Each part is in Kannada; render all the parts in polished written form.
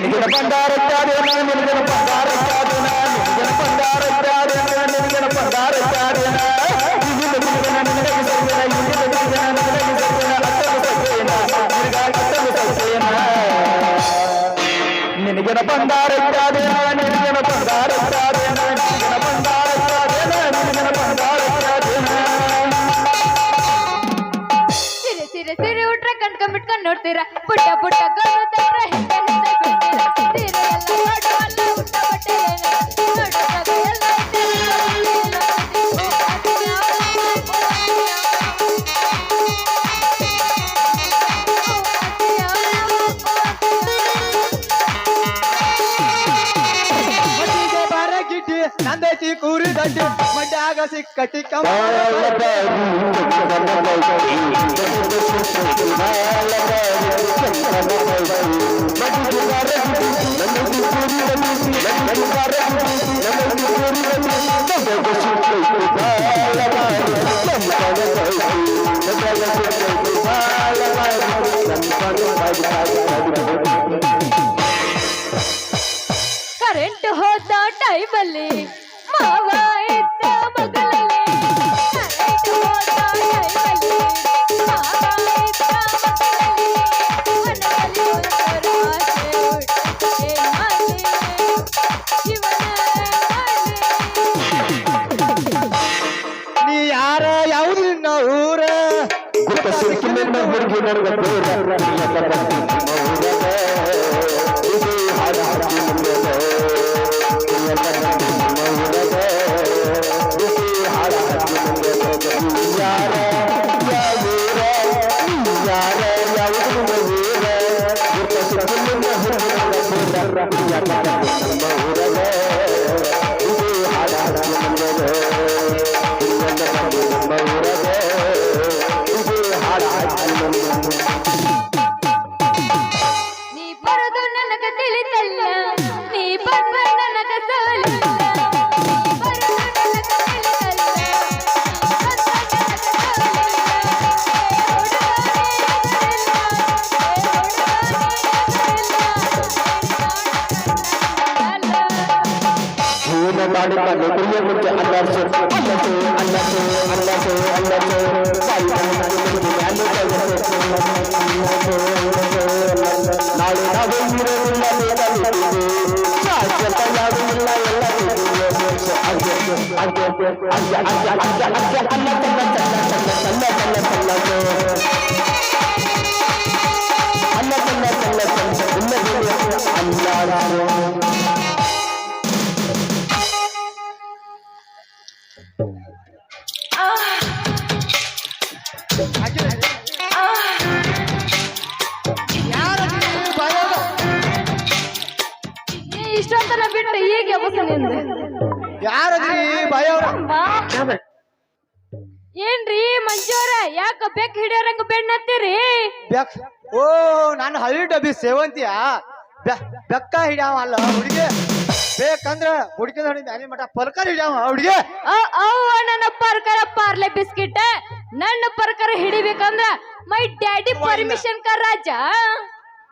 ನಿನಗಿನ ಬಂಗಾರ ಚಾಡಿನ ನಿನಗಿನ ಬಂಗಾರ ಚಾಡಿನ ನಿನಗಿನ ಬಂಗಾರ ಚಾಡಿನ ನಿನಗಿನ ಬಂಗಾರ ಚಾಡಿನ ಇದಿನ ನಿನಗಿನ ನಿನಗೆ ಸರಿಯನ ಇದಿನ ನಿನಗಿನ ನಿನಗೆ ಸರಿಯನ ಅತ್ತಲು ಸರಿಯನ ನಿನಗಾಗಿ ಅತ್ತಲು ಸರಿಯನ ನಿನಗಿನ ಬಂಗಾರ ಚಾಡಿನ ನಿನಗಿನ ಬಂಗಾರ ಚಾಡಿನ ನಿನಗಿನ ಬಂಗಾರ ಚಾಡಿನ ನಿನಗಿನ ಬಂಗಾರ ಚಾಡಿನ ಸಿರೆ ಸಿರೆ ಸಿರೆ ಉಟ್ರೆ ಕಣ್ಕೊಂಡ್ಬಿಟ್ಕೊಂಡು ನೋಡ್ತೀರಾ ಪುಟ್ಟ ಪುಟ್ಟ ಗಂಡು ತಟ್ರೆ ಹಿಂದೆ ಹಿಂದೆ ಬೀಳ್ತೀರಾ ಸೀರೆ ಎಲ್ಲ ನೋಡುವಲ್ಲ ಉಟ್ಟ ಬಟ್ಟೆ ನೋಡುವಾಗ ಎಲ್ಲ ನಂದೈತಿ ಕೂರಿ ದಡ್ಡಿ ಮಡ್ಯಾಗ ಸಿಕ್ಕಟಿ ಕಮ್ಮ ಕರೆಂಟ್ ಹೋದ ಟೈಮಲ್ಲಿ ಮಾವ ಇದ್ದ ಮಗಲಲ್ಲಿ ಕರೆಂಟ್ ಹೋದ ಟೈಮಲ್ಲಿ ಮಾವ ಇದ್ದ ಮಗಲಲ್ಲಿ ಮನದಲ್ಲಿ ಒಂಥರ ಆಸೆ ಹುಟ್ಟಿದೆ ಮಾಲೆ ಜೀವನ ನೀ ಯಾರ ಯಾವ್ದು ನಿನ್ನ ಊರ ಗುಪ್ತ ಸಿಕ್ಕಿನ ಹುಡುಗಿ ನನಗೆ ದೂರ ಇದು ಹಾಡು ಹಾಕಿ ಮುಂದೆ ಯಾರ ಯಾವೂರ ಯಾರ ಯಾವುದು ಊರ ಗುಪ್ತ ಸಿಕ್ಕಿನ ಹುಡುಗಿ ನಮ್ಮ ಊರಗ ಇದು ಹಾಡು ಹಾಕಿ ಮುಂದೆ ನಮ್ಮ ಊರಗ ಇದು ಹಾಡು ಹಾಕಿ ಮುಂದೆ ನೀ ಬರೋದು ನನಗ ತಿಳಿತಲ್ಲ ನೀ ಬಂದ ನನಗ ಸೋಲಿಲ್ಲ ನೀ ಬರೋದು ನನಗ ತಿಳಿತಲ್ಲ ಜೀವನ ಮಾಡಿಕೊಂಡು ಕುಡಿಯ ಮುಂಚೆ ಅಲ್ಲಸು ಅಲ್ಲಸು ಅಲ್ಲಸು ಅಲ್ಲಸು ಅಲ್ಲಸು ನಾಳೆ ನಾವು ಇರಲಿಲ್ಲ ಬೇಕಾಗುತ್ತದೆ ಶಾಶ್ವತ ಯಾರು ಇಲ್ಲ ಎಲ್ಲ ಇಷ್ಟೊಂತನ ಬಿಟ್ಟು ಈಗ ಯಾವತ್ತನಿಂದ ಯಾರದ್ರಿ ಬಾಯವ್ರ ಏನ್ರಿ ಮಂಜೂರ ಯಾಕ ಬೆಕ್ ಹಿಡಿಯೋರಂಗ ಬೆನ್ನತ್ತೀರಿ ಓ ನಾನು ಹಳ್ಳಿ ಡಬ್ಬಿ ಸೇವಂತಿಯ ಬೆಕ್ಕ ಹಿಡ್ಯಾವ ಅಲ್ಲ ಹುಡುಗಿ ಬೇಕಂದ್ರ ಹುಡುಗಿ ಅಲ್ಲಿ ಮಠ ಪಲ್ಕರ್ ಹಿಡ್ಯಾವ ಹುಡುಗಿ ಅವ್ವ ನನ್ನ ಪರ್ಕರ ಪಾರ್ಲೆ ಬಿಸ್ಕಿಟ್ ನನ್ನ ಪರ್ಕರ ಹಿಡಿಬೇಕಂದ್ರ ಮೈ ಡ್ಯಾಡಿ ಪರ್ಮಿಷನ್ ಕರ್ ರಾಜ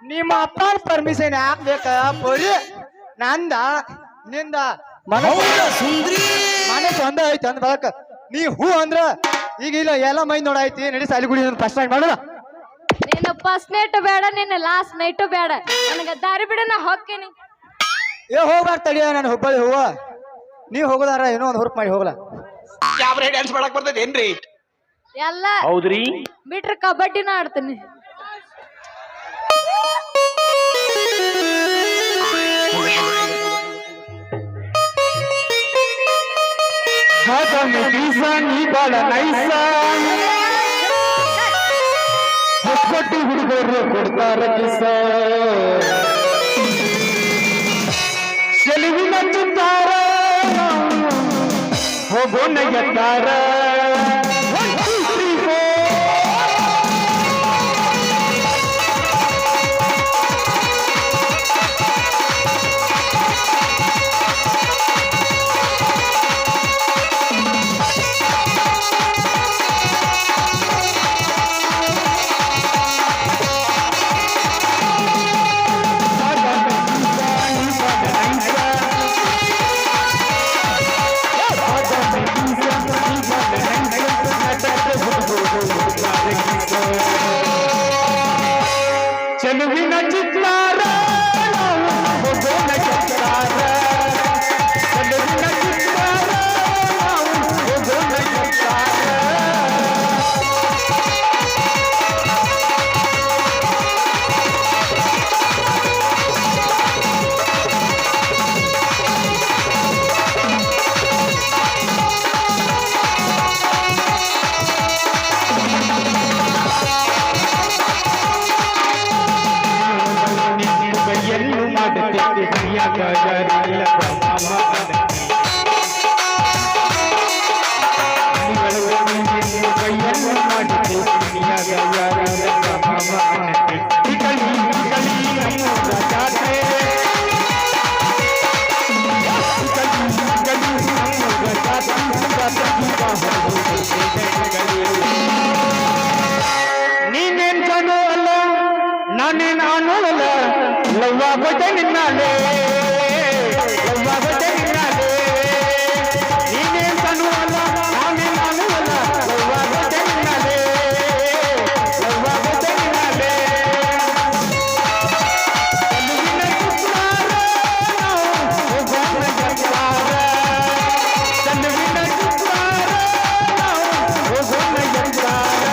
ನಿಮ್ಮ ಅಪ್ಪ ಪರ್ಮಿಷನ್ ಯಾಕೆ ಬೇಕ ಪೊರಿ ನಂದ ನಿಂದ ಮನೆ ಒಂದ ಐತಿ ಅಂದ್ ಬಳಕ ನೀ ಹೂ ಅಂದ್ರ ಈಗ ಇಲ್ಲ ಎಲ್ಲ ಮೈ ನೋಡಾಯ್ತಿ ನಡಿ ಸಾಲಿಗುಡಿ ಫಸ್ಟ್ ನೈಟ್ ಮಾಡೋಣ ನೀನು ಫಸ್ಟ್ ನೈಟ್ ಬೇಡ ನಿನ್ನ ಲಾಸ್ಟ್ ನೈಟು ಬೇಡ ನನಗ ದಾರಿ ಬಿಡ ನಾ ಹೋಗ್ತೀನಿ ಏ ಹೋಗ್ಬಾರ್ದು ತಡಿಯ ನಾನು ಹುಬ್ಬಳ್ಳಿ ಹೂವ ನೀವ್ ಹೋಗೋದಾರ ಏನೋ ಒಂದು ಹುರುಪ್ ಮಾಡಿ ಹೋಗಲ್ಲ ಕ್ಯಾಬ್ರೆ ಡ್ಯಾನ್ಸ್ ಮಾಡಕ್ ಬರ್ತೈತೆ ಏನ್ರಿ ಎಲ್ಲ ಹೌದ್ರಿ ಬಿಟ್ರೆ ಕಬಡ್ಡಿನ ಆಡ್ತೀನಿ ನೀ ಬಾಳ ನೈಸ ಹೊಸ್ಕೊಟ್ಟಿ ಹುಡುಗರು ಕೊಡ್ತಾರ ಕಿಸ ಸೆಲುವಿನ ಚಿತ್ತಾರ ಹೋಗೋಣ ಎತ್ತಾರ ಚೆಲುವಿನ ಚಿತ್ತಾರ ನಾವು ಹೋಗೋಣ ಚಿತ್ತಾರ ಚೆಲುವಿನ ಚಿತ್ತಾರ ನಾವು ಹೋಗೋಣ ಚಿತ್ತಾರ ಕೈಯನ್ನು ಮಾಡುತ್ತಿದ್ದೆ ಕೈಯಾಗ ಯಾರಿಲ್ಲ ಮಾಮ ಕೈಯನ್ನು ಮಾಡುತ್ತೆ ಕೈಯಾಗ ಯಾರಿಲ್ಲ ಮಾಮ ಕಲಿ ನಮ್ಮೂರ ಜಾತ್ರೆ ಕಲಿ ನಮ್ಮೂರ ನೀನೇನ್ ಜಾನು ಅಲ್ಲ ನಾನೇ ನಾನು ಅಲ್ಲ ಲವ್ವಾಗೋದೆ ನಿನ್ನಾಲೆ ಲವ್ವಾಗೋದೆ ನಿನ್ನಾಲೆ ನೀನೇನ್ ಜಾನು ಅಲ್ಲ ನಾನೇ ನಾನು ಅಲ್ಲ ಲವ್ವಾಗೋದೆ ನಿನ್ನಾಲೆ ಲವ್ವಾಗೋದೆ ನಿನ್ನಾಲೆ ಚೆಲುವಿನ ಚಿತ್ತಾರ ನಾವು ಹೋಗೋಣ ಚಿತ್ತಾರ ಚೆಲುವಿನ ಚಿತ್ತಾರ ನಾವು ಹೋಗೋಣ ಚಿತ್ತಾರ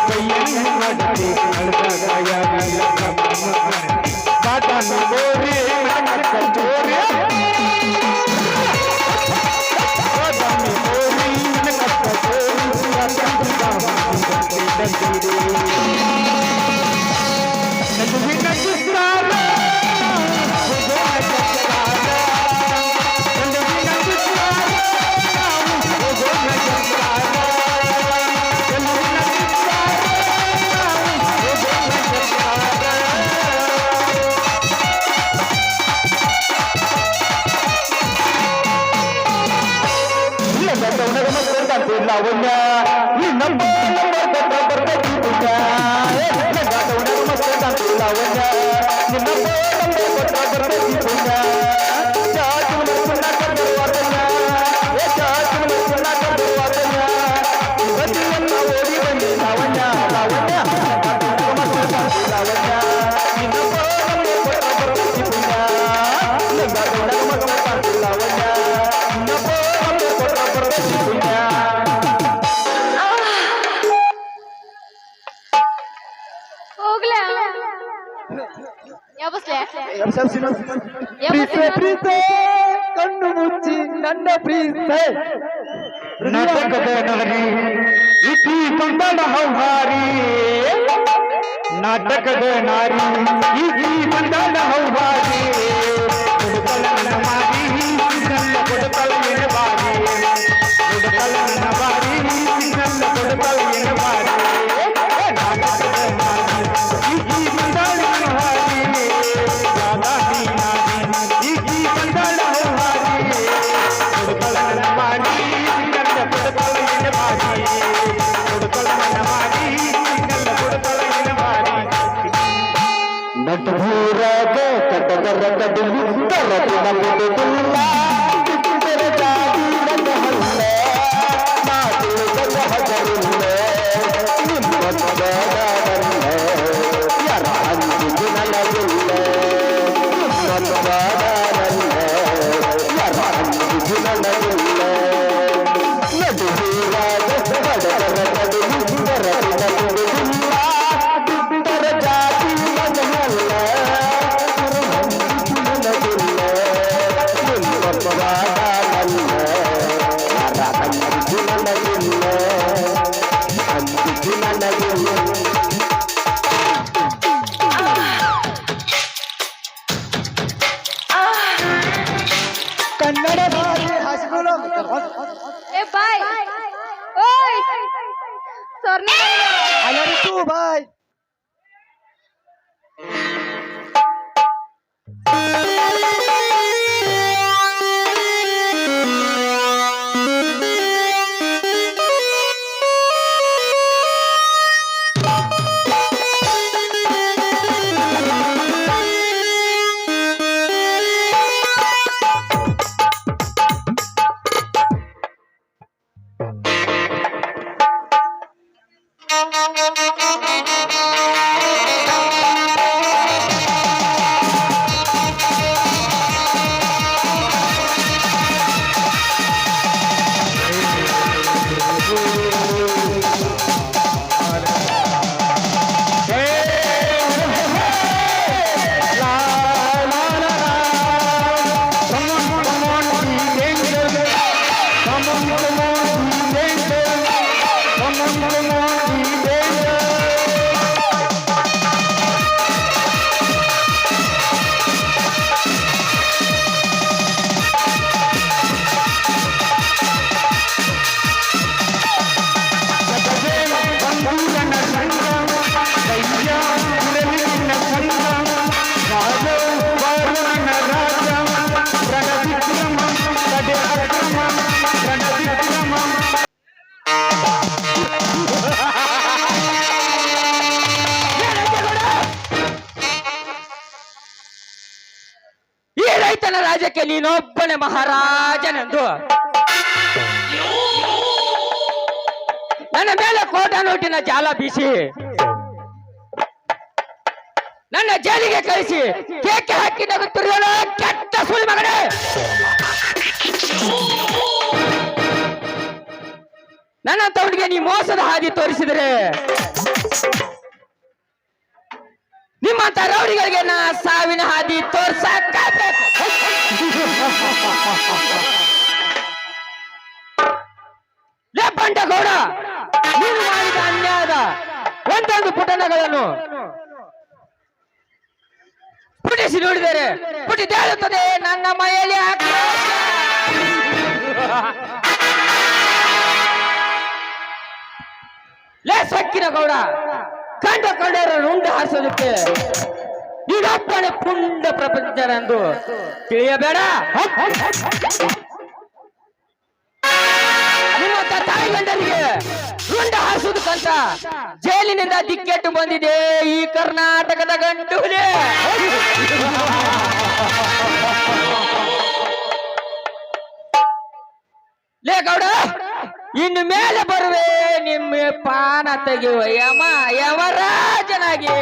ಕೈಯನ್ನು ಮಾಡುತ್ತೆ ಕೈಯನ್ನು ಮಾಡುತ್ತೆ ಕಾಟನ್ನು ಗೋರಿ ಕಚ್ಚೋರಿ ಕಾಟನ್ನು ಗೋರಿ ಚೆಲುವಿನ ಚಿತ್ತಾರ ಲಾವಣ್ಯ ನಮ್ಮ ಬರ್ತೈತಿ ಪುಣ್ಯ ಲಾವಣ್ಯ ನಿನ್ನ ಬರ್ತೈತಿ ಪುಣ್ಯ ಓಡಿ ಬನ್ನಿ ಲಾವಣ್ಯ ಲಾವಣ್ಯ ಲಾವಣ್ಯ ನಿನ್ನ ಬರ್ತೈತಿ ಪುಣ್ಯ ಲಾವಣ್ಯ ನಿನ್ನ ಬರ್ತೈತಿ ಪುಣ್ಯ ಹೋಗ್ಲಾ ಯಾವಸ್ಲೆ ಪ್ರೀತೆ ಪ್ರೀತೆ ಕಣ್ಣು ಮುಚ್ಚಿ ನನ್ನ ಪ್ರೀತೆ ನಾಟಕದ ನಗರಿ ಇತಿ ಕಂದಳ ಹೌಹಾರಿ ನಾಟಕದ ನಾರಿ ಇತಿ ಕಂದಳ ಹೌಹಾರಿ ಕೊಡುತ್ತಲನ್ನ ಮಾರಿ ನನ್ನ ಕೊಡುತ್ತಲ ಎನಬಾರಿ ಕೊಡುತ್ತಲನ್ನ ಬಾರಿ ನನ್ನ ಕೊಡುತ್ತಲ ಎನಬಾರಿ ನಾಟಕದ ನಾರಿ ಇತಿ ಕಂದಳ ಹೌಹಾರಿ ಯಾದಾದಿ ನಾರಿ ಇತಿ ಕಂದಳ ಹೌಹಾರಿ ಕೊಡುತ್ತಲನ್ನ ಮಾರಿ ನನ್ನ ಕೊಡುತ್ತಲ ಎನಬಾರಿ ಕೊಡುತ್ತಲನ್ನ ಮಾರಿ ನನ್ನ ಕೊಡುತ್ತಲ ಎನಬಾರಿ ನಟಭೂರಾಗ ಕಟಕರ ಕಡಲು ತರದಿನ ಮುಡುದಿಲ್ಲ ಕಿತ್ತರ ಜಾತಿ ನನ್ನ ಹಲ್ಲ ಮಾತು ಹಜರಿಲ್ಲ ನಿಮ್ಮ ಪದರಲ್ಲ ಯಾರ ಅಂಜಿಗೆ ನನಗಿಲ್ಲ ನಿಮ್ಮ ಪದರಲ್ಲ ಯಾರ ಅಂಜಿಗೆ ನನಗಿಲ್ಲ ನಟಭೂರಾಗ ಕಟಕರ ಕಡಲು ತರದಿನ ಮುಡುದಿಲ್ಲ ಕಿತ್ತರ ಜಾತಿ ನನ್ನ ಹಲ್ಲ ಕನ್ನಡ ಭಾಷೆ ಹಸ್ಗಳು ಏ ಬಾಯ್ ಓಯ್ sir I love you too boy. ಈ ರೈತನ ರಾಜ್ಯಕ್ಕೆ ನೀನೊಬ್ಬನೇ ಮಹಾರಾಜನೆಂದು ನನ್ನ ಮೇಲೆ ಕೋಟ ನೋಟಿನ ಜಾಲ ಬೀಸಿ ನನ್ನ ಜೈಲಿಗೆ ಕಳಿಸಿ ಕೇಕೆ ಹಾಕಿ ನಗುತ್ತಿರುವ ಕೆಟ್ಟ ಸುಳಿ ಮಗನೇ. ನನ್ನಂತವನಿಗೆ ನೀ ಮೋಸದ ಹಾದಿ ತೋರಿಸಿದರೆ ನಿಮ್ಮಂತ ರೌಡಿಗಳಿಗೆ ನಾ ಸಾವಿನ ಹಾದಿ ತೋರ್ಸಕ್ಕಾಗಬೇಕು. ಲೇ ಬಂಡಗೌಡ, ನೀನು ಮಾಡಿದ ಅನ್ಯಾಯದ ಒಂದೊಂದು ಪುಟಣಗಳನ್ನು ಪುಟಿಸಿ ನೋಡಿದರೆ ಪುಟಿದೇಳುತ್ತದೆ ನನ್ನ ಮೈಯಲ್ಲಿ ಆಕ್ರೋಶ. ಲೇ ಸಕ್ಕಿನ ಗೌಡ, ಕಂಡರ ರುಂಡ ಹಾರಿಸೋದಕ್ಕೆ ನೀನೊಬ್ಬನೇ ಪುಂಡ ಪ್ರಪಂಚನೆಂದು ತಿಳಿಯಬೇಡ. ನಿಮ್ಮಂತ ತಾಯಿ ಗಂಡರಿಗೆ ರುಂಡ ಹಾರಿಸೋದಕ್ಕಂತ ಜೈಲಿನಿಂದ ದಿಕ್ಕೆಟ್ಟು ಬಂದಿದೆ ಈ ಕರ್ನಾಟಕದ ಗಂಡು ಹುಲಿ. ಲೇ ಗೌಡ, ಇನ್ನು ಮೇಲೆ ಬರುವೆ ನಿಮ್ಮ ಪಾನ ತೆಗೆಯುವ ಯಮರಾಜನಾಗಿ.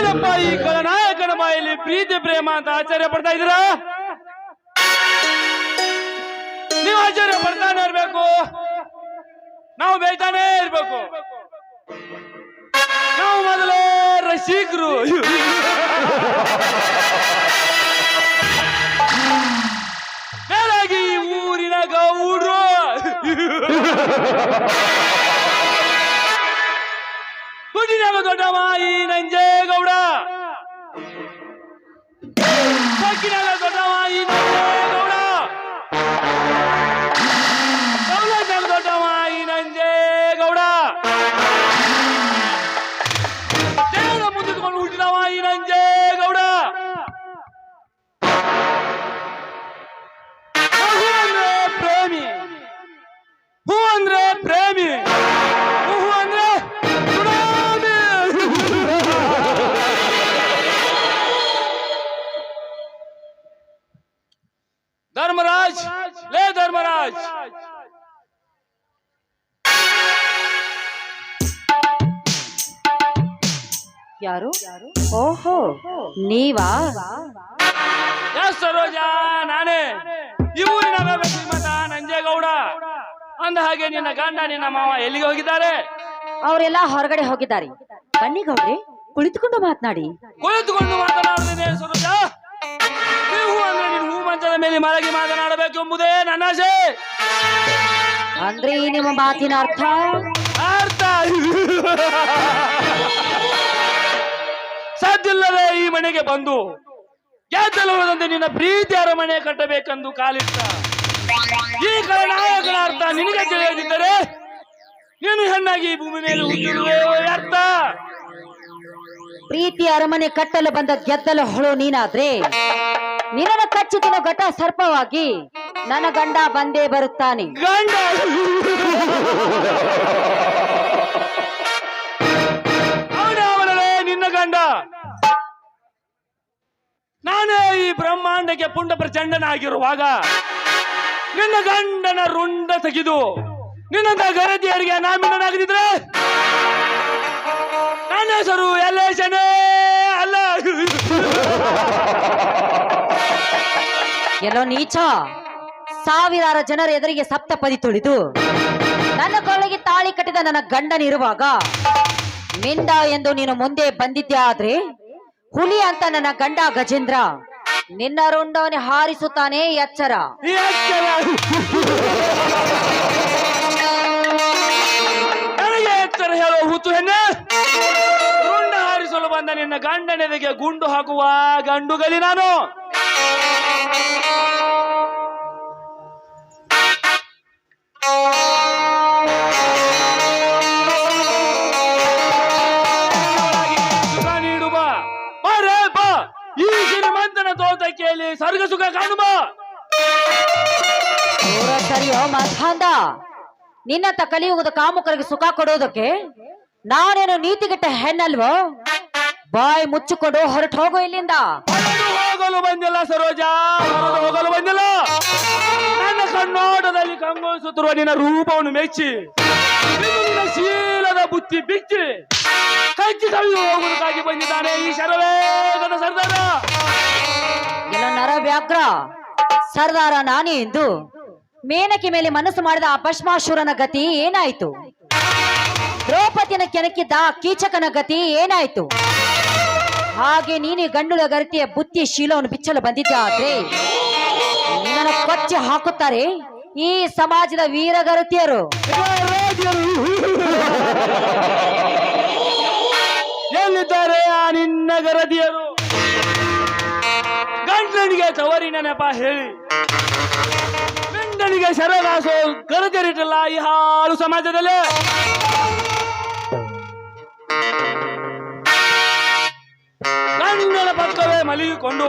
ಏನಪ್ಪ ಈ ಖಳನಾಯಕನ ಬಾಯಲ್ಲಿ ಪ್ರೀತಿ ಪ್ರೇಮ ಅಂತ ಆಶ್ಚರ್ಯ ಪಡ್ತಾ ಇದ್ದೀರಾ? ನೀವು ಆಶ್ಚರ್ಯ ಪಡ್ತಾನೆ ಇರ್ಬೇಕು, ನಾವು ಬೈತಾನೆ ಇರ್ಬೇಕು. ನಾವು ಮೊದಲೇ ರಸಿಕರು. ಮೇಲಾಗಿ ಊರಿನ ಗೌಡ್ರು. ಗುಡಿನಾಗ ದೊಡ್ಡ ಮಾಯಿ ನಂಜೇಗೌಡ, ಸೊಕ್ಕಿನಾಗ ದೊಡ್ಡ ಮಾಯಿ ನಂಜೇಗೌಡ, ಸೌಲಭ್ಯಾಗ ದೊಡ್ಡ ಮಾಯಿ ನಂಜೇಗೌಡ, ದೇವರ ಮುಂದಿಟ್ಕೊಂಡು ಹುಟ್ಟಿದ ಮಾಯಿ ನಂಜೇಗೌಡ. ಪ್ರೇಮಿ ಹೂ ಅಂದ್ರೆ ಪ್ರೇಮಿ, ಹೂ ಅಂದ್ರೆ ಗುಲಾಬಿ. ಧರ್ಮರಾಜ್, ಲೇ ಧರ್ಮರಾಜ್, ಯಾರು? ಓಹೋ, ನೀವಾ? ಎಸ್ ಸರೋಜಾ, ನಾನೇ. ಈ ಊರಿನ ಶ್ರೀಮಂತ ನಂಜೇಗೌಡ. ಅಂದ ಹಾಗೆ ನಿನ್ನ ಗಂಡ ನಿನ್ನ ಮಾವ ಎಲ್ಲಿಗೆ ಹೋಗಿದ್ದಾರೆ? ಅವರೆಲ್ಲ ಹೊರಗಡೆ ಹೋಗಿದ್ದಾರೆ. ಬನ್ನಿ ಗೌಡ್ರೆ, ಕುಳಿತುಕೊಂಡು ಮಾತನಾಡಿ. ಕುಳಿತುಕೊಂಡು ಮಾತನಾಡುತ್ತೇನೆ ಸರೋಜಾ. ನೀವು ಅಂದ್ರೆ ನೀನು ಹೂ ಮಂಚದ ಮೇಲೆ ಮಲಗಿ ಮಾತನಾಡಬೇಕೆಂಬುದೇ ನನ್ನ ಆಸೆ. ಅಂದ್ರೆ ನಿಮ್ಮ ಮಾತಿನ ಅರ್ಥ? ಅರ್ಥ ಸದ್ದಿಲ್ಲದೆ ಈ ಮನೆಗೆ ಬಂದು ಗೆದ್ದಲುವುದಂತೆ ನಿನ್ನ ಪ್ರೀತಿ ಅರಮನೆ ಕಟ್ಟಬೇಕೆಂದು ಕಾಲಿಟ್ಟ ಈ ಖಳನಾಯಕನ ಅರ್ಥ ನಿನಗೆ ತಿಳಿಯದಿದ್ದರೆ ನೀನು ಹೆಣ್ಣಾಗಿ ಈ ಭೂಮಿ ಮೇಲೆ ಹುಟ್ಟಿರುವೆ ಅರ್ಥ. ಪ್ರೀತಿ ಅರಮನೆ ಕಟ್ಟಲು ಬಂದ ಗೆದ್ದಲು ಹೊಳು ನೀನಾದ್ರೆ ನಿನ್ನ ಕಚ್ಚಿತಿನ ಘಟ ಸರ್ಪವಾಗಿ ನನ್ನ ಗಂಡ ಬಂದೇ ಬರುತ್ತಾನೆ. ಗಂಡ ಅವನವನೇ ನಿನ್ನ ಗಂಡ. ನಾನೇ ಈ ಬ್ರಹ್ಮಾಂಡಕ್ಕೆ ಪುಂಡ ಪ್ರಚಂಡನಾಗಿರುವಾಗ ನಿನ್ನ ಗಂಡನ ರುಂಡ ತೆಗೆದು ನಿನ್ನಂತ ಗರತಿಯರಿಗೆ ನಾಮಿನನಾಗದಿದ್ರೆ ನನ್ನ ಹೆಸರು ಎಲ್ಲೇಶನೇ ಅಲ್ಲ. ಎಲ್ಲೋ ನೀಚ, ಸಾವಿರಾರು ಜನರ ಎದುರಿಗೆ ಸಪ್ತಪದಿ ತುಳಿದು ನನ್ನ ಕೊಳ್ಳೆಗೆ ತಾಳಿ ಕಟ್ಟಿದ ನನ್ನ ಗಂಡನಿರುವಾಗ ಮಿಂದ ಎಂದು ನೀನು ಮುಂದೆ ಬಂದಿದ್ದೆ. ಆದ್ರೆ ಹುಲಿ ಅಂತ ನನ್ನ ಗಂಡ ಗಜೇಂದ್ರ ನಿನ್ನ ರುಂಡವನ್ನೇ ಹಾರಿಸುತ್ತಾನೆ. ಎಚ್ಚರ. ನನಗೆ ಎಚ್ಚರ ಹೇಳೋ ಹುತ್ತು ಹೆಣ್ಣೆ. ರುಂಡ ಹಾರಿಸಲು ಬಂದ ನಿನ್ನ ಗಂಡನೆದೆಗೆ ಗುಂಡು ಹಾಕುವ ಗಂಡುಗಲಿ ನಾನು. ನೀಡುವ ಈ ಶ್ರೀಮಂತನ ತೋಟಕ್ಕೆಯಲ್ಲಿ ಸ್ವರ್ಗ ಸುಖ ಕಾಣುವ. ಸರಿಯೋ ಮಾತಾಂದ, ನಿನ್ನಂತ ಕಲಿಯುವುದು ಕಾಮುಕರಿಗೆ ಸುಖ ಕೊಡುವುದಕ್ಕೆ ನಾನೇನು ನೀತಿಗೆಟ್ಟ ಹೆಣ್ಣಲ್ವೋ? ಬಾಯ್ ಮುಚ್ಚಿಕೊಂಡು ಹೊರಟು ಹೋಗು ಇಲ್ಲಿಂದ. ಹೋಗಲು ಬಂದಿಲ್ಲ ಸರೋಜಾ, ಹೊರಟು ಹೋಗಲು ಬಂದಿಲ್ಲ. ನನ್ನ ಕಣ್ಣೋಟದಲ್ಲಿ ಕಂಗೊಳಿಸುತ್ತಿರುವ ನಿನ್ನ ರೂಪವನ್ನು ಮೆಚ್ಚಿ ನಿನ್ನ ಶೀಲದ ಬುತ್ತಿ ಬಿಚ್ಚಿ ಕಚ್ಚಿ ತಳ್ಳಿ ಹೋಗುವುದಕ್ಕಾಗಿ ಬಂದಿದ್ದಾನೆ ಈ ಶರವೇಗದ ಸರ್ದಾರ. ಎಲ್ಲ ನರ ವ್ಯಾಘ್ರ ಸರ್ದಾರ ನಾನೇ ಎಂದು ಮೇನಕೆ ಮೇಲೆ ಮನಸ್ಸು ಮಾಡಿದ ಆ ಭಸ್ಮಾಸುರನ ಗತಿ ಏನಾಯ್ತು? ದ್ರೌಪದಿಯನ್ನು ಕೆಣಕಿದ್ದ ಕೀಚಕನ ಗತಿ ಏನಾಯ್ತು? ಹಾಗೆ ನೀನೇ ಗಂಡುಳ ಗರತಿಯ ಬುತ್ತಿ ಶೀಲವನ್ನು ಬಿಚ್ಚಲು ಬಂದಿದ್ದೆ. ಆದ್ರೆ ನಿನ್ನನ್ನು ಕೊಚ್ಚಿ ಹಾಕುತ್ತಾರೆ ಈ ಸಮಾಜದ ವೀರಗರತಿಯರು. ಎಲ್ಲಿದ್ದಾರೆ ಆ ನಿನ್ನ ಗರತಿಯರು? ಗಂಡನಿಗೆ ತವರಿನ ನೆಪ ಹೇಳಿ ಗಂಡನಿಗೆ ಶರಗಾಸೋ ಗರತಿಯರಿಟ್ಟಲ್ಲ ಈ ಹಾಳು ಸಮಾಜದಲ್ಲಿ. ಗಂಡನ ಪಕ್ಕವೇ ಮಲಗಿಕೊಂಡು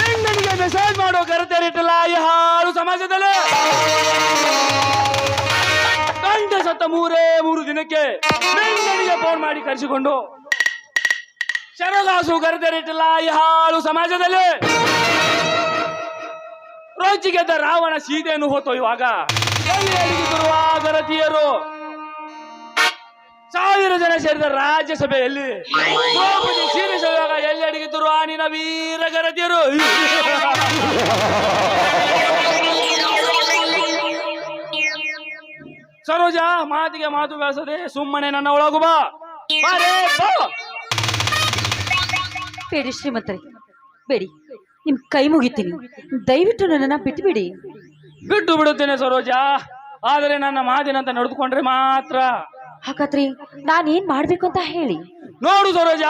ಗಂಡನಿಗೆ ಮೆಸೇಜ್ ಮಾಡೋ ಗರತಿಯರಿಟ್ಟಲ್ಲ ಈ ಹಾಳು ಸಮಾಜದಲ್ಲಿ. ಗಂಡ ಸತ್ತ 3 ದಿನಕ್ಕೆ ಗಂಡನಿಗೆ ಫೋನ್ ಮಾಡಿ ಕರೆಸಿಕೊಂಡು ಶರಗಾಸು ಗರತಿಯರಿಟ್ಟಲ್ಲ ಈ ಹಾಳು ಸಮಾಜದಲ್ಲಿ. ರೋಚಿಗೆದ್ದ ರಾವಣ ಸೀತೆಯನ್ನು ಹೊತ್ತೊಯ್ಯುವಾಗ ಬರುವ ಗರತಿಯರು 1000 ಜನ ಸೇರಿದ ರಾಜ್ಯಸಭೆಯಲ್ಲಿ ದ್ರೌಪದಿ ಸೀರೆ ಸೆಳೆಯುವಾಗ ನಿನ್ನ ವೀರಗರತಿಯರು ಸರೋಜ, ಮಾತಿಗೆ ಮಾತು ಬೆಳೆಸದೆ ಸುಮ್ಮನೆ ನನ್ನ ಒಳಗು ಬಾ. ಬಾರೇ, ಬಾ. ಬೇಡಿ ಶ್ರೀಮಂತರೇ, ಬೇಡಿ, ನಿಮ್ ಕೈ ಮುಗಿತೀನಿ, ದಯವಿಟ್ಟು ನನ್ನನ್ನ ಬಿಟ್ಟು ಬಿಡಿ. ಬಿಟ್ಟು ಬಿಡುತ್ತೇನೆ ಸರೋಜ, ಆದರೆ ನನ್ನ ಮಾತಿನಂತ ನಡೆದುಕೊಂಡ್ರೆ ಮಾತ್ರ. ಹಾಗಾದ್ರೆ ನಾನೇನ್ ಮಾಡ್ಬೇಕು ಅಂತ ಹೇಳಿ. ನೋಡು ಸರೋಜ,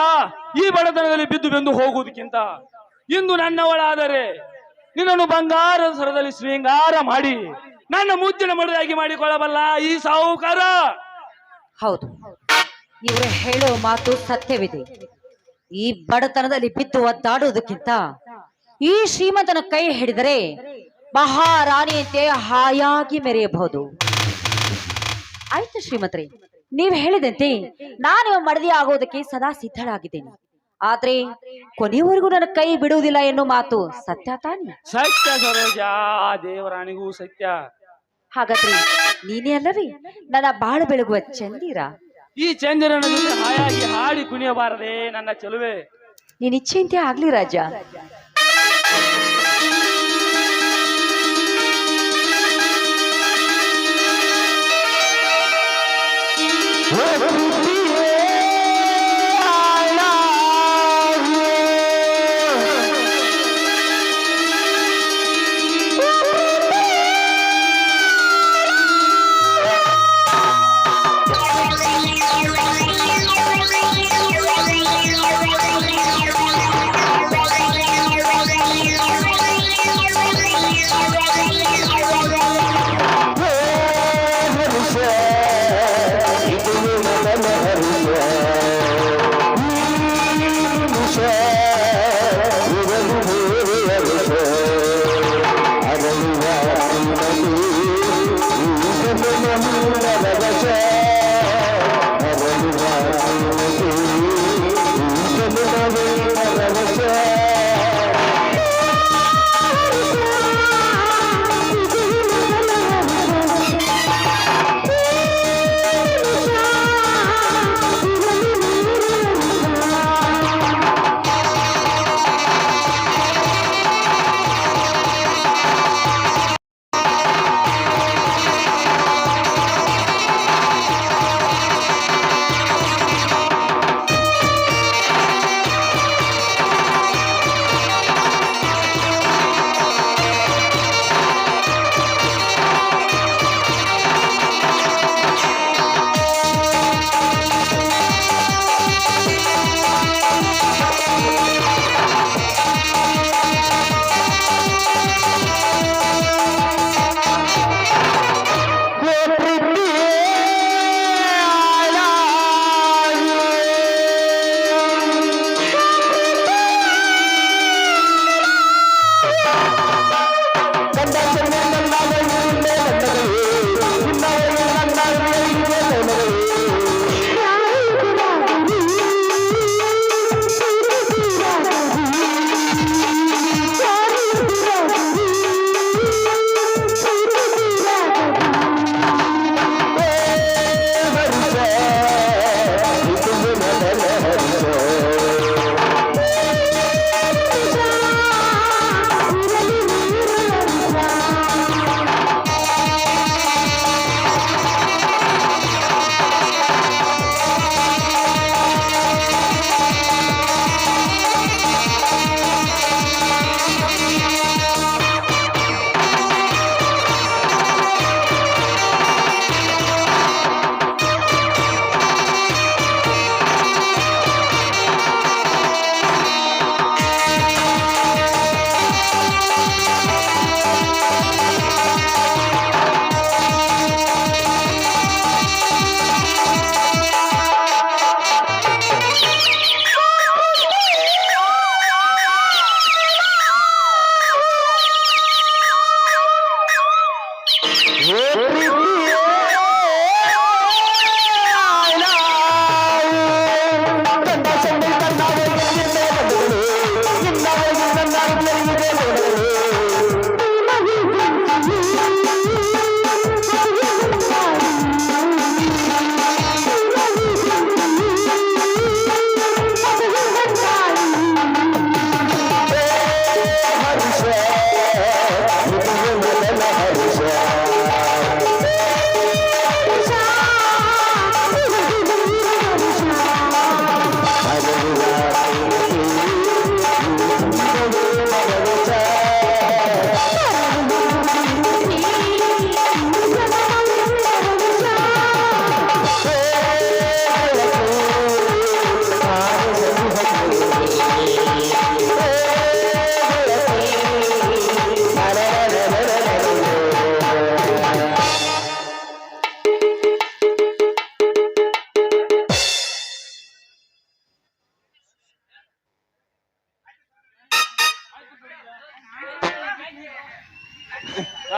ಈ ಬಡತನದಲ್ಲಿ ಬಿದ್ದು ಬೆಂದು ಹೋಗುವುದಕ್ಕಿಂತ ಇಂದು ನನ್ನವಳಾದರೆ ನಿನ್ನನ್ನು ಬಂಗಾರದ ಸರದಲ್ಲಿ ಶೃಂಗಾರ ಮಾಡಿ ನನ್ನ ಮುದ್ದಿನ ಮಡುವಾಗಿ ಮಾಡಿಕೊಳ್ಳಬಲ್ಲ ಈ ಸಾಹುಕಾರ. ಹೌದು, ಇವರು ಹೇಳೋ ಮಾತು ಸತ್ಯವಿದೆ. ಈ ಬಡತನದಲ್ಲಿ ಬಿದ್ದು ಒದ್ದಾಡುವುದಕ್ಕಿಂತ ಈ ಶ್ರೀಮಂತನ ಕೈ ಹಿಡಿದರೆ ಮಹಾರಾಣಿಯಂತೆ ಹಾಯಾಗಿ ಮೆರೆಯಬಹುದು. ಆಯ್ತು ಶ್ರೀಮಂತರೇ, ನೀವು ಹೇಳಿದಂತೆ ನಾನು ಮಡದಿ ಆಗೋದಕ್ಕೆ ಸದಾ ಸಿದ್ಧಳಾಗಿದ್ದೇನೆ. ಆದ್ರೆ ಕೊನೆಯವರೆಗೂ ನನ್ನ ಕೈ ಬಿಡುವುದಿಲ್ಲ ಎನ್ನುವ ಮಾತು ಸತ್ಯ ತಾನೆ? ಸತ್ಯ ಸರೋಜ, ಆ ದೇವರಾಣಿಗೂ ಸತ್ಯ. ಹಾಗಾದ್ರೆ ನೀನೇ ಅಲ್ಲವೇ ನನ್ನ ಬಾಳು ಬೆಳಗುವ ಚಂದಿರ? ಈ ಚಂದಿರನ ಜೊತೆ ಹಾಯಾಗಿ ಹಾಡಿ ಕುಣಿಯಬಾರದೆ ನನ್ನ ಚೆಲುವೆ? ನೀನ್ ಇಚ್ಛೆಯಂತೆ ಆಗ್ಲಿ ರಾಜ. ಇದು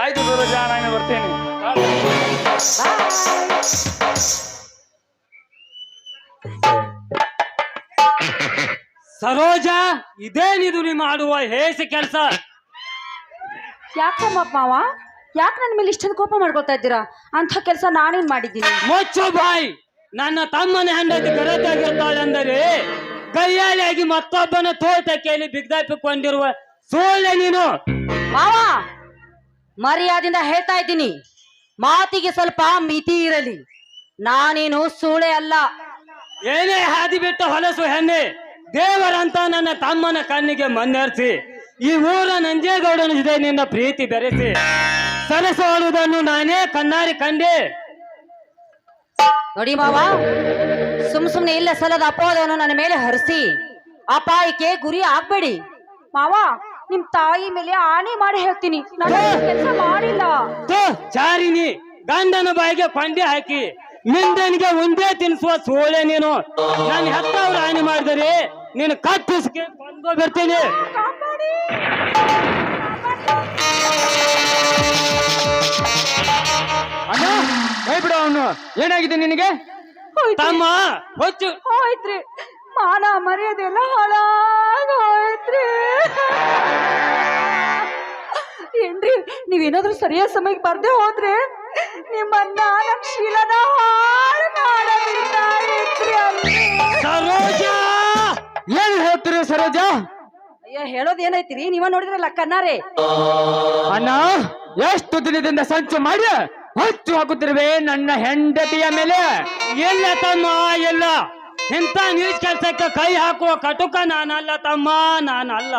ಆಯ್ತು ಸರೋಜ, ನಾನು ಬರ್ತೇನೆ. ಸರೋಜ, ಇದೇನಿದು ನಿಮ್ಮ ಮಾಡುವ ಹೇಸಿ ಕೆಲಸ? ಯಾಕಮ್ಮ ಮಾವ, ಯಾಕೆ ನನ್ನ ಮೇಲೆ ಇಷ್ಟೊಂದು ಕೋಪ ಮಾಡ್ಕೊಳ್ತಾ ಇದ್ದೀರಾ? ಅಂಥ ಕೆಲಸ ನಾನೇನ್ ಮಾಡಿದ್ದೀನಿ? ಮುಚ್ಚು ಬಾಯ್. ನನ್ನ ತಮ್ಮನ ಹೆಂಡತಿ ಗರತಾಗಿರ್ತಾಳೆ ಅಂದರೆ ಕೈಯಾಳಿಯಾಗಿ ಮತ್ತೊಬ್ಬನ ತೋಟಕ್ಕೆಯಲ್ಲಿ ಬಿಗ್ದಾಪಿಕೊಂಡಿರುವ ಸೋಳೆ ನೀನು. ಮಾವ, ಮರ್ಯಾದಿಂದ ಹೇಳ್ತಾ ಇದ್ದೀನಿ, ಮಾತಿಗೆ ಸ್ವಲ್ಪ ಮಿತಿ ಇರಲಿ. ನಾನೇನು ಸೂಳೆ ಅಲ್ಲ. ಏನೇ ಹಾದಿ ಬಿಟ್ಟ ಹೊಲಸು ಹೆಣ್ಣೆ, ದೇವರಂತ ನನ್ನ ತಮ್ಮನ ಕಣ್ಣಿಗೆ ಮಣ್ಣೆರ್ಸಿ ಈ ಊರ ನಂಜೇಗೌಡನ ಜೊತೆ ನಿನ್ನ ಪ್ರೀತಿ ಬೆರೆಸಿ ಸರಸೋಡುವುದನ್ನು ನಾನೇ ಕಣ್ಣಾರಿ ಕಂಡೆ. ನೋಡಿ ಮಾವ, ಸುಮ್ನೆ ಇಲ್ಲ ಸಲದ ಅಪವಾದವನ್ನು ನನ್ನ ಮೇಲೆ ಹರಿಸಿ ಅಪಾಯಕ್ಕೆ ಗುರಿ ಆಗ್ಬೇಡಿ. ಮಾವ, ನಿಮ್ ತಾಯಿ ಮೇಲೆ ಆಣೆ ಮಾಡಿ ಹೇಳ್ತೀನಿ, ನಾನು ಕೆಲಸ ಮಾಡಿಲ್ಲ. ಚಾರಿನಿ, ಗಂಡನ ಬಾಯಿಗೆ ಕೊಂಡೆ ಹಾಕಿ ನಿಂದನಿಗೆ ಒಂದೇ ತಿನ್ಸುವ ಸೋಳೆ ನೀನು. ನಾನು ಹೆತ್ತವ್ರು ಹಾನಿ ಮಾಡಿದರೆ ನೀನು ಕಟ್ಟಿಸ್ಕೆ ಕೊಂದು ಬರ್ತೀನಿ. ಅಣ್ಣ ಬಿಡು, ಅವನು ಏನಾಗಿದೆ ನಿನಗೆ? ತಮ್ಮ ಹೊಚ್ಚು ಹೋಯ್ತ್ರಿ, ಮಾನ ಮರ್ಯಾದೆಲ್ಲ ಹಾಳಾಗೋಯ್ತ್ರಿ. ಏನ್ರಿ, ನೀವೇನಾದ್ರೂ ಸರಿಯಾದ ಸಮಯಕ್ಕೆ ಬರ್ದೆ ಹೋದ್ರೆ ನಿಮ್ಮನ್ನ ನಮ್ ಶೀಲನ ಹಾಳು ಮಾಡಬೇಕಾಗಿತ್ರಿ ಅಲ್ರಿ. ಸರೋಜ, ಏನ್ ಹೇಳ್ತೀರಿ ಸರೋಜ? ಅಯ್ಯ, ಹೇಳೋದ್ ಏನೈತ್ರಿ? ನೀವ ನೋಡಿದ್ರಲ್ಲ ಕಣ್ಣಾರೆ. ಅಣ್ಣ, ಎಷ್ಟು ದಿನದಿಂದ ಸಂಚು ಮಾಡಿ ಹಚ್ಚು ಹಾಕುತ್ತಿರುವೆ ನನ್ನ ಹೆಂಡತಿಯ ಮೇಲೆ. ಎಲ್ಲ ತಮ್ಮ, ಎಲ್ಲ ಇಂಥ ನೀಚ್ ಕೆಲ್ಸಕ್ಕೆ ಕೈ ಹಾಕುವ ಕಟುಕ ನಾನಲ್ಲ ತಮ್ಮ, ನಾನಲ್ಲ.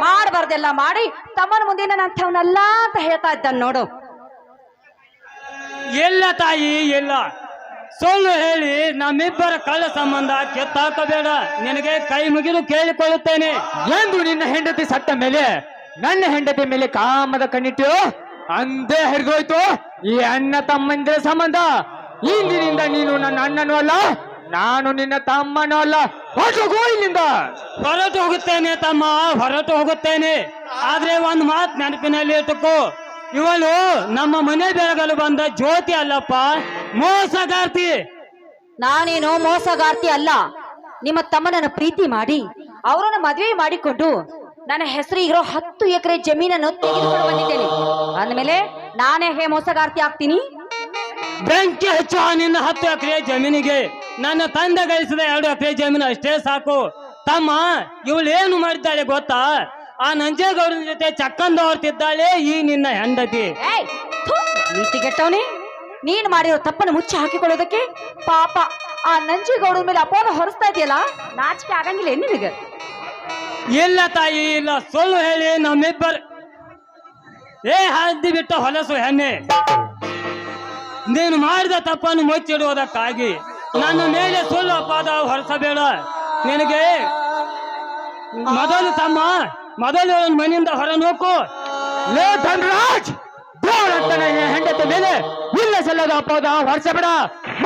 ಮಾಡಬಾರ್ದೆಲ್ಲ ಮಾಡಿ ತಮ್ಮನ ಮುಂದೆ ನಾನು ಅಂಥವನಲ್ಲ ಅಂತ ಹೇಳ್ತಾ ಇದ್ದಾನೆ ನೋಡು. ಎಲ್ಲ ತಾಯಿ, ಎಲ್ಲ ಸುಳ್ಳು ಹೇಳಿ ನಮ್ಮಿಬ್ಬರ ಕಳ್ಳ ಸಂಬಂಧ ಕೆತ್ತಾಕಬೇಡ. ನಿನಗೆ ಕೈ ಮುಗಿದು ಕೇಳಿಕೊಳ್ಳುತ್ತೇನೆ. ಎಂದು ನಿನ್ನ ಹೆಂಡತಿ ಸತ್ತ ಮೇಲೆ ನನ್ನ ಹೆಂಡತಿ ಮೇಲೆ ಕಾಮದ ಕಣ್ಣಿಟ್ಟು ಅಂದೇ ಹರಿದೋಯ್ತು ಈ ಅಣ್ಣ ತಮ್ಮಂದಿರ ಸಂಬಂಧ. ಇಂದಿನಿಂದ ನೀನು ನನ್ನ ಅಣ್ಣನೂ ಅಲ್ಲ, ನಾನು ನಿನ್ನ ತಮ್ಮನೂ ಅಲ್ಲ. ಹೊರಟು ಇಲ್ಲಿಂದ. ಹೊರಟು ಹೋಗುತ್ತೇನೆ ತಮ್ಮ, ಹೊರಟು ಹೋಗುತ್ತೇನೆ. ಆದ್ರೆ ಒಂದು ಮಾತು ನೆನಪಿನಲ್ಲಿ ಇಟ್ಟುಕೋ, ಇವಳು ನಮ್ಮ ಮನೆ ಬೆಳಗಲು ಬಂದ ಜ್ಯೋತಿ ಅಲ್ಲಪ್ಪ, ಮೋಸಗಾರ್ತಿ. ನಾನೇನು ಮೋಸಗಾರ್ತಿ ಅಲ್ಲ. ನಿಮ್ಮ ತಮ್ಮನನ್ನ ಪ್ರೀತಿ ಮಾಡಿ ಅವರನ್ನ ಮದುವೆ ಮಾಡಿಕೊಂಡು ನನ್ನ ಹೆಸರು ಇರೋ 10 ಎಕರೆ ಜಮೀನನ್ನು ತೆಗೆದುಕೊಂಡು ಬಂದಿದ್ದೇನೆ. ಅಂದಮೇಲೆ ನಾನೇ ಹೇ ಮೋಸಗಾರ್ತಿ ಆಗ್ತೀನಿ? ಬೆಂಕಿ ಹಚ್ಚು ನಿನ್ನ 10 ಎಕರೆ ಜಮೀನಿಗೆ. ನನ್ನ ತಂದೆ ಗಳಿಸಿದ 2 ಎಕರೆ ಜಮೀನು ಅಷ್ಟೇ ಸಾಕು. ತಮ್ಮ, ಇವಳು ಏನು ಮಾಡಿದ್ದಾಳೆ ಗೊತ್ತಾ? ಆ ನಂಜೇಗೌಡನ ಜೊತೆ ಚಕ್ಕಂದ ಹೊರ್ತಿದ್ದಾಳೆ ಈ ನಿನ್ನ ಹೆಂಡತಿ. ನೀತಿಗೆಟ್ಟವನೇ, ನೀನ್ ಮಾಡಿರೋ ತಪ್ಪನ್ನು ಮುಚ್ಚಿ ಹಾಕಿಕೊಳ್ಳೋದಕ್ಕೆ ಪಾಪ ಆ ನಂಜೇಗೌಡನ ಮೇಲೆ ಅಪವಾದ ಹೊರಿಸ್ತಾ ಇದೆಯಲ್ಲ, ನಾಚಿಕೆ ಆಗಂಗಿಲ್ಲ ನಿನಗೆ? ಇಲ್ಲ ತಾಯಿ, ಇಲ್ಲ. ಸುಳ್ಳು ಹೇಳಿ ನಮ್ಮಿಬ್ಬರು ಹಾದಿ ಬಿಟ್ಟ ಹೊಲಸು ಹೆಣ್ಣೆ, ನೀನು ಮಾಡಿದ ತಪ್ಪನ್ನು ಮುಚ್ಚಿಡುವುದಕ್ಕಾಗಿ ನನ್ನ ಮೇಲೆ ಸುಳ್ಳು ಅಪವಾದ ಹೊರಸಬೇಡ. ನಿನಗೆ ಮೊದಲು ತಮ್ಮ, ಮೊದಲು ಮನೆಯಿಂದ ಹೊರ ನೋಕು. ಲೇ ಧನರಾಜ್, ದೇವರಂತನ ಹೆಂಡತಿ ಮೇಲೆ ಇಲ್ಲ ಸಲ್ಲದ ಅಪವಾದ ಹೊರಸಬೇಡ.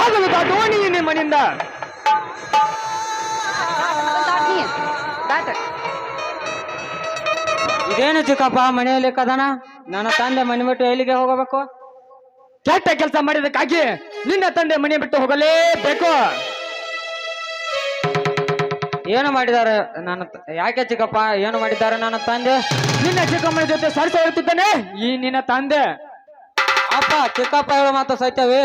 ಮೊದಲು ದಾಟೋಣಿ ನಿಮ್ಮ ಮನೆಯಿಂದ. ಇದೇನು ಚಿಕ್ಕಪ್ಪ ಮನೆಯಲ್ಲಿ ಕದನ? ನನ್ನ ತಂದೆ ಮನೆ ಬಿಟ್ಟು ಎಲ್ಲಿಗೆ ಹೋಗಬೇಕು? ಕೆಟ್ಟ ಕೆಲಸ ಮಾಡಿದಕ್ಕಾಗಿ ನಿನ್ನ ತಂದೆ ಮನೆ ಬಿಟ್ಟು ಹೋಗಲೇಬೇಕು. ಏನು ಮಾಡಿದ್ದಾರೆ ನನ್ನ ಯಾಕೆ ಚಿಕ್ಕಪ್ಪ, ಏನು ಮಾಡಿದ್ದಾರೆ ನನ್ನ ತಂದೆ? ನಿನ್ನ ಚಿಕ್ಕಮ್ಮನ ಜೊತೆ ಸರಿಸ ಹೇಳ್ತಿದ್ದಾನೆ ಈ ನಿನ್ನ ತಂದೆ. ಅಪ್ಪ, ಚಿಕ್ಕಪ್ಪ ಹೇಳೋ ಮಾತು ಸತ್ಯವೇ?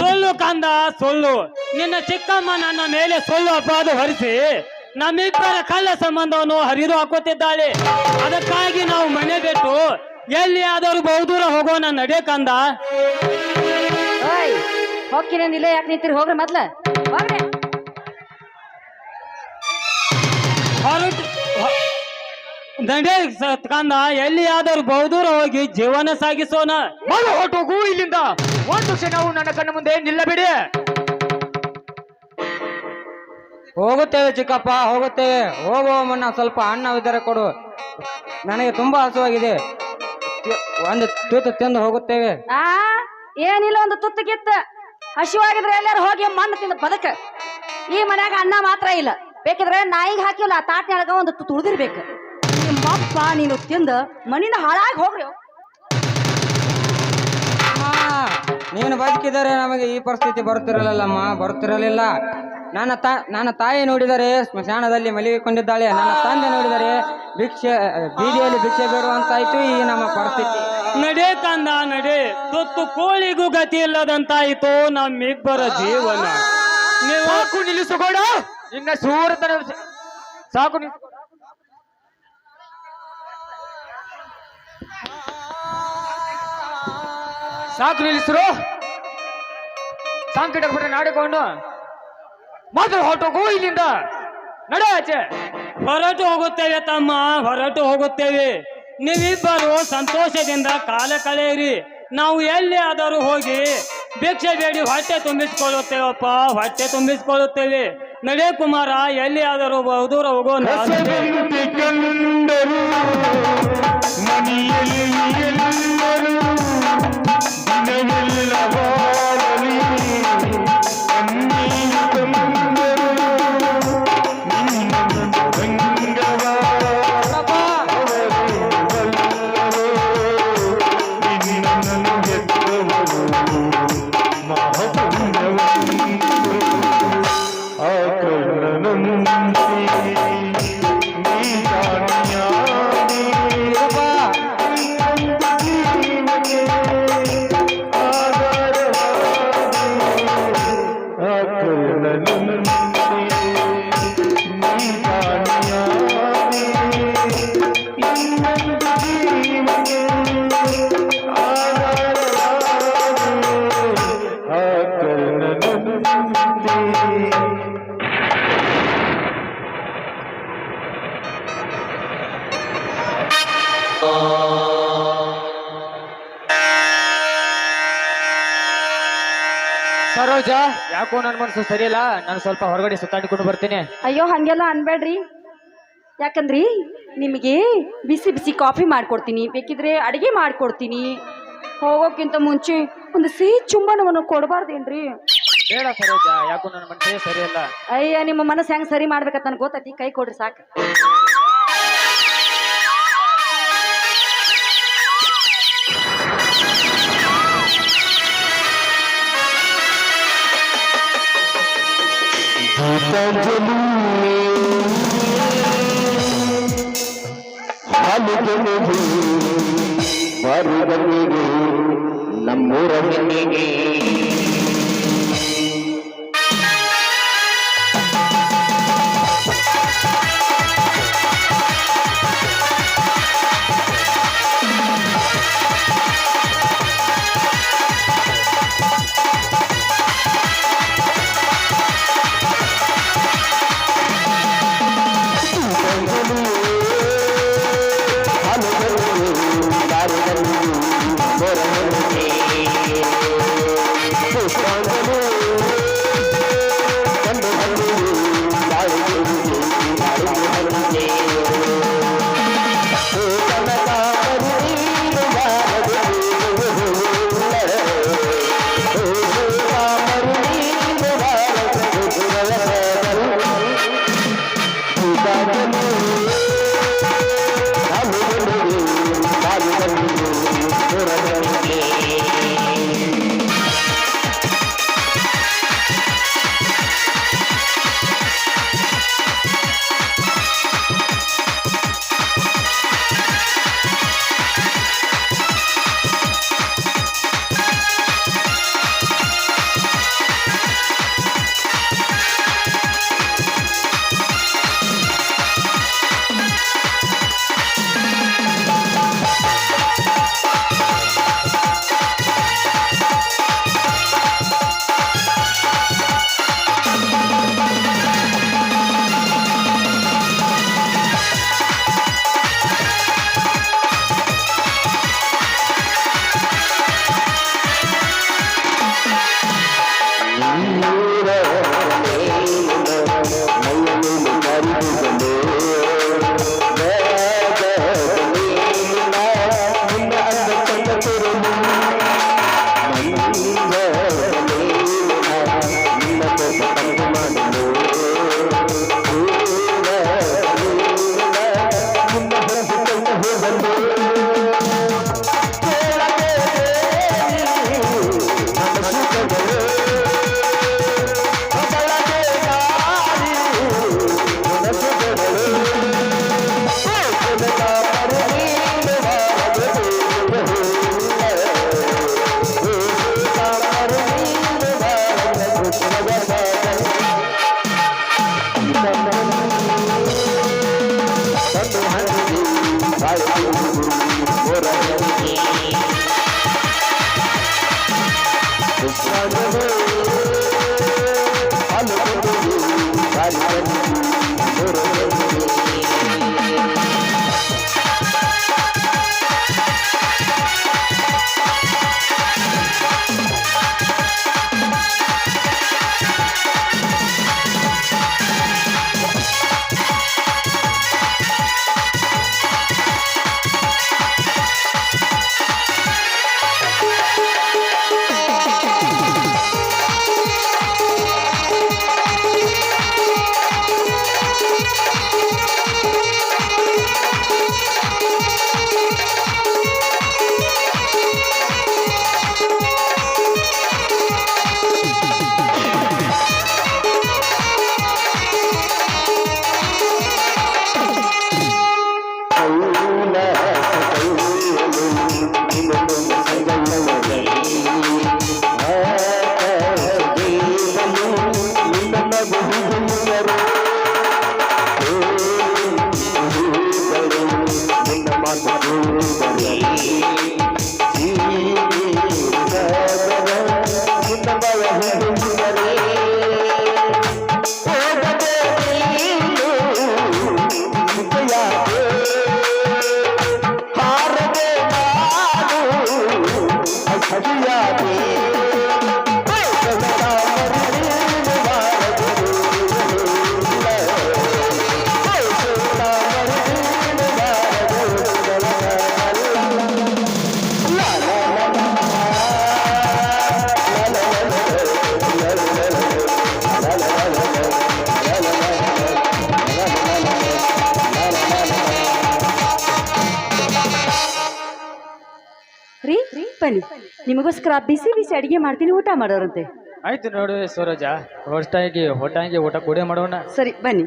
ಸುಳ್ಳು ಕಂದ, ಸುಳ್ಳು. ನಿನ್ನ ಚಿಕ್ಕಮ್ಮ ನನ್ನ ಮೇಲೆ ಸುಳ್ಳು ಅಪವಾದ ಹೊರಿಸಿ ನಮ್ಮಿಬ್ಬರ ಕಳ್ಳ ಸಂಬಂಧವನ್ನು ಹರಿದು ಹಾಕುತ್ತಿದ್ದಾಳೆ. ಅದಕ್ಕಾಗಿ ನಾವು ಮನೆ ಬಿಟ್ಟು ಎಲ್ಲಿಯಾದರೂ ಬಹುದೂರ ಹೋಗೋಣ ನಡೆ ಕಂದ. ಹೋಗ್ತೀನಿ, ಯಾಕೆ ನಿಂತಿರಿ? ಹೋಗ್ರಿ ಮೊದ್ಲ, ಹೋಗ್ರಿ. ಹೊರಟು ನಡೆ ಕಂದ, ಎಲ್ಲಿಯಾದರೂ ಬಹುದೂರ ಹೋಗಿ ಜೀವನ ಸಾಗಿಸೋಣ. ಮೊದಲು ಹೊರಟೋಗು ಇಲ್ಲಿಂದ. ಒಂದು ಕ್ಷಣವು ನನ್ನ ಕಣ್ಣ ಮುಂದೆ ನಿಲ್ಲಬೇಡಿ. ಹೋಗುತ್ತೇವೆ ಚಿಕ್ಕಪ್ಪ, ಹೋಗುತ್ತೇವೆ. ಹೋಗುವ ಮುನ್ನ ಸ್ವಲ್ಪ ಅನ್ನವಿದ್ದರೆ ಕೊಡು, ನನಗೆ ತುಂಬಾ ಹಸುವಾಗಿದೆ. ಒಂದು ತೂತು ತಿಂದು ಹೋಗುತ್ತೇವೆ. ಏನಿಲ್ಲ, ಒಂದು ತುತ್ತು ಕಿತ್ತ. ಹಸಿವಾಗಿದ್ರೆ ಎಲ್ಲಾರು ಹೋಗಿ ಮಣ್ಣು ತಿಂದ ಬದಕ. ಈ ಮನ್ಯಾಗ ಅನ್ನ ಮಾತ್ರ ಇಲ್ಲ, ಬೇಕಿದ್ರೆ ನಾಯಿಗೆ ಹಾಕಿಲ್ಲ ತಾಟ್ನಾಗ ಒಂದು ತುತ್ತು ಉಳಿದಿರ್ಬೇಕು. ನಿಮ್ಮ ಏನಪ್ಪ ನೀನು ತಿಂದ ಮನಿನ ಹಾಳಾಗಿ ಹೋಗ್ರಿ ನೀನು ಬದುಕಿದರೆ ನಮಗೆ ಈ ಪರಿಸ್ಥಿತಿ ಬರುತ್ತಿರಲಿಲ್ಲಮ್ಮ, ಬರುತ್ತಿರಲಿಲ್ಲ. ನನ್ನ ತಾಯಿ ನೋಡಿದರೆ ಸ್ಮಶಾನದಲ್ಲಿ ಮಲಗಿಕೊಂಡಿದ್ದಾಳೆ. ನನ್ನ ತಂದೆ ನೋಡಿದರೆ ಬೀದಿಯಲ್ಲಿ ಭಿಕ್ಷೆ ಬೇಡುವಂತಾಯ್ತು ಈ ನಮ್ಮ ಪರಿಸ್ಥಿತಿ. ನಡೆ ಕಂದ ನಡೆ, ತೊತ್ತು ಕೋಳಿಗೂ ಗತಿ ಇಲ್ಲದಂತಾಯಿತು ನಮ್ಮಿಬ್ಬರ ಜೀವನ. ಸಾಕು ನಿಲ್ಲಿಸುಗೋಡ, ಇನ್ನ ಸೂರತನ ಸಾಕು ಸಾಕು ನಿಲ್ಲಿಸ್ರು. ಸಾಂಕೇಟ ಬಿಟ್ರೆ ನಾಡಿಕೊಂಡು ಮೊದಲು ಹೊರಟೋಗು ಇಲ್ಲಿಂದ. ನಡೆ ಆಚೆ. ಹೊರಟು ಹೋಗುತ್ತೇವೆ ತಮ್ಮ, ಹೊರಟು ಹೋಗುತ್ತೇವೆ. ನೀವಿಬ್ಬರು ಸಂತೋಷದಿಂದ ಕಾಲ ಕಳೆಯಿರಿ. ನಾವು ಎಲ್ಲಿ ಆದರೂ ಹೋಗಿ ಭಿಕ್ಷೆ ಬೇಡಿ ಹೊಟ್ಟೆ ತುಂಬಿಸಿಕೊಳ್ಳುತ್ತೇವಪ್ಪ, ಹೊಟ್ಟೆ ತುಂಬಿಸಿಕೊಳ್ಳುತ್ತೇವೆ. ನಡೆ ಕುಮಾರ, ಎಲ್ಲಿ ಆದರೂ ಬಹುದೂರ ಹೋಗೋಣ. ಸರೋಜ, ಯಾಕೋ ನನ್ನ ಮನಸ್ಸು ಸರಿಯಿಲ್ಲ, ನಾನು ಸ್ವಲ್ಪ ಹೊರಗಡೆ ಸುತ್ತಾಡಿಕೊಂಡು ಬರ್ತೀನಿ. ಅಯ್ಯೋ ಹಂಗೆಲ್ಲ ಅನ್ಬೇಡ್ರಿ. ಯಾಕಂದ್ರಿ ನಿಮಗೆ ಬಿಸಿ ಬಿಸಿ ಕಾಫಿ ಮಾಡ್ಕೊಡ್ತೀನಿ, ಬೇಕಿದ್ರೆ ಅಡಿಗೆ ಮಾಡ್ಕೊಡ್ತೀನಿ. ಹೋಗೋಕ್ಕಿಂತ ಮುಂಚೆ ಒಂದು ಸಿಹಿ ಚುಂಬನವನ್ನು ಕೊಡಬಾರ್ದೇನ್ರಿ? ಬೇಡ ಸರೋಜ, ಯಾಕೋ ನನ್ನ ಮನಸ್ಸೇ ಸರಿಯಿಲ್ಲ. ಅಯ್ಯ, ನಿಮ್ಮ ಮನಸ್ಸು ಹೆಂಗ್ ಸರಿ ಮಾಡ್ಬೇಕಂತ ನನಗೆ ಗೊತ್ತೈತಿ. ಕೈ ಕೊಡ್ರಿ ಸಾಕು. ನಮ್ಮೂರ ಮನೆಗೆ ರೀ ಬನ್ನಿ, ನಿಮಗೋಸ್ಕರ ಬಿಸಿ ಬಿಸಿ ಅಡಿಗೆ ಮಾಡ್ತೀನಿ, ಊಟ ಮಾಡೋರಂತೆ. ಆಯ್ತು ನೋಡು ಸರೋಜ, ಹೊಟ್ಟಾಗಿ ಊಟ ಕೊಡೇ ಮಾಡೋಣ. ಸರಿ ಬನ್ನಿ.